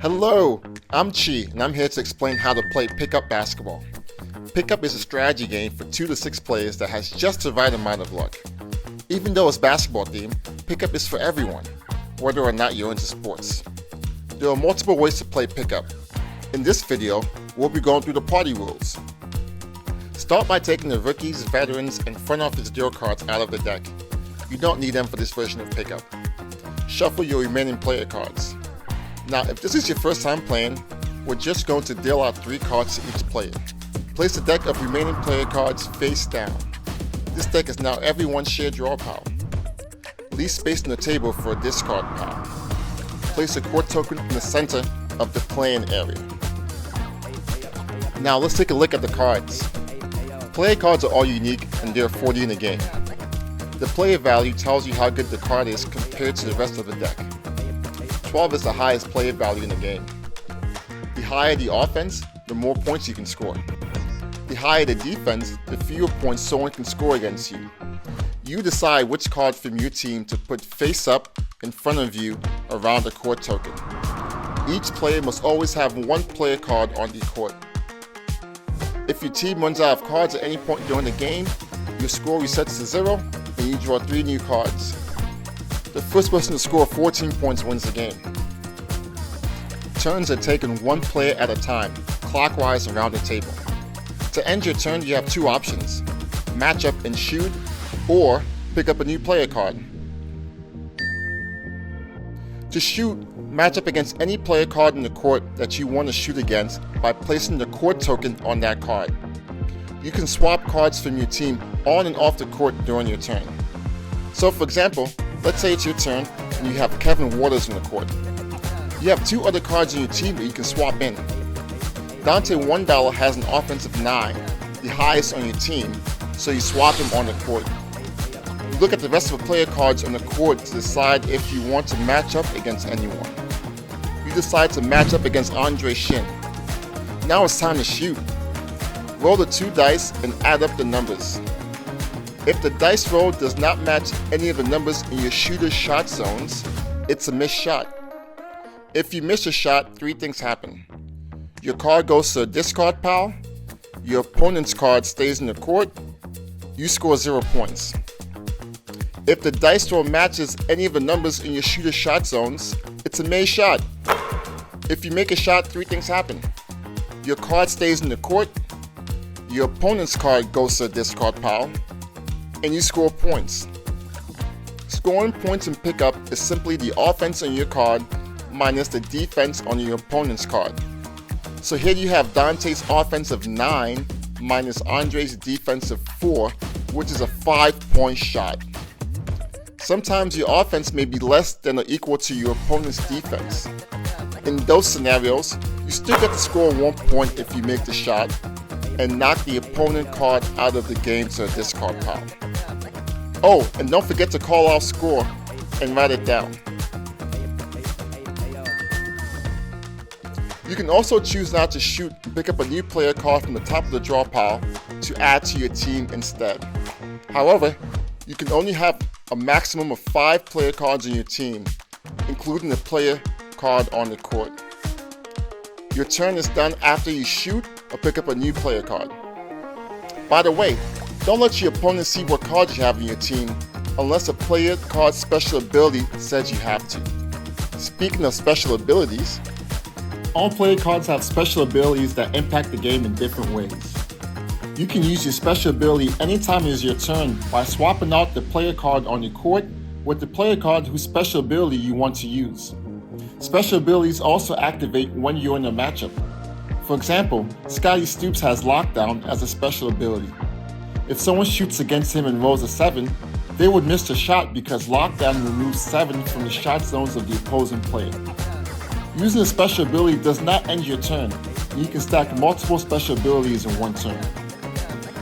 Hello, I'm Chi, and I'm here to explain how to play pickup basketball. Pickup is a strategy game for 2 to 6 players that has just the right amount of luck. Even though it's basketball themed, pickup is for everyone, whether or not you're into sports. There are multiple ways to play pickup. In this video, we'll be going through the party rules. Start by taking the rookies, veterans, and front office deal cards out of the deck. You don't need them for this version of pickup. Shuffle your remaining player cards. Now, if this is your first time playing, we're just going to deal out 3 cards to each player. Place the deck of remaining player cards face down. This deck is now everyone's shared draw pile. Leave space on the table for a discard pile. Place a court token in the center of the playing area. Now let's take a look at the cards. Player cards are all unique and there are 40 in the game. The player value tells you how good the card is compared to the rest of the deck. 12 is the highest player value in the game. The higher the offense, the more points you can score. The higher the defense, the fewer points someone can score against you. You decide which card from your team to put face up in front of you around the court token. Each player must always have 1 player card on the court. If your team runs out of cards at any point during the game, your score resets to 0 and you draw 3 new cards. The first person to score 14 points wins the game. Turns are taken 1 player at a time, clockwise around the table. To end your turn, you have 2 options: match up and shoot, or pick up a new player card. To shoot, match up against any player card in the court that you want to shoot against by placing the court token on that card. You can swap cards from your team on and off the court during your turn. So for example, let's say it's your turn and you have Kevin Waters in the court. You have 2 other cards in your team that you can swap in. Dante $1 has an offensive 9, the highest on your team, so you swap him on the court. You look at the rest of the player cards on the court to decide if you want to match up against anyone. You decide to match up against Andre Shin. Now it's time to shoot. Roll the 2 dice and add up the numbers. If the dice roll does not match any of the numbers in your shooter's shot zones, it's a missed shot. If you miss a shot, 3 things happen. Your card goes to a discard pile, your opponent's card stays in the court, you score 0 points. If the dice roll matches any of the numbers in your shooter's shot zones, it's a made shot. If you make a shot, 3 things happen. Your card stays in the court, your opponent's card goes to a discard pile, and you score points. Scoring points in pickup is simply the offense on your card minus the defense on your opponent's card. So here you have Dante's offensive 9 minus Andre's defensive 4, which is a 5-point shot. Sometimes your offense may be less than or equal to your opponent's defense. In those scenarios, you still get to score 1 point if you make the shot and knock the opponent card out of the game to a discard pile. Oh, and don't forget to call out score and write it down. You can also choose not to shoot and pick up a new player card from the top of the draw pile to add to your team instead. However, you can only have a maximum of 5 player cards in your team, including the player card on the court. Your turn is done after you shoot or pick up a new player card. By the way, don't let your opponent see what cards you have in your team unless a player card's special ability says you have to. Speaking of special abilities, all player cards have special abilities that impact the game in different ways. You can use your special ability anytime it is your turn by swapping out the player card on your court with the player card whose special ability you want to use. Special abilities also activate when you're in a matchup. For example, Scotty Stoops has Lockdown as a special ability. If someone shoots against him and rolls a 7, they would miss the shot because Lockdown removes 7 from the shot zones of the opposing player. Using a special ability does not end your turn, and you can stack multiple special abilities in one turn.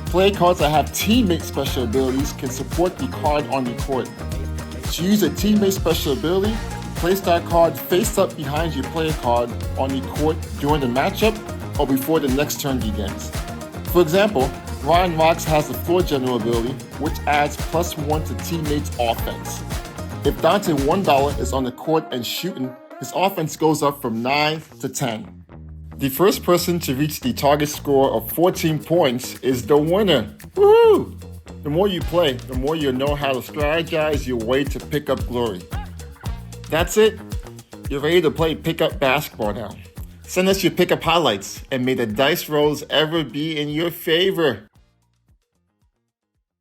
Player cards that have teammate special abilities can support the card on your court. To use a teammate special ability, place that card face up behind your player card on the court during the matchup or before the next turn begins. For example, Ryan Rocks has the floor general ability, which adds +1 to teammates' offense. If Dante $1 is on the court and shooting, his offense goes up from 9 to 10. The first person to reach the target score of 14 points is the winner. Woohoo! The more you play, the more you'll know how to strategize your way to pick up glory. That's it. You're ready to play pickup basketball now. Send us your pickup highlights, and may the dice rolls ever be in your favor.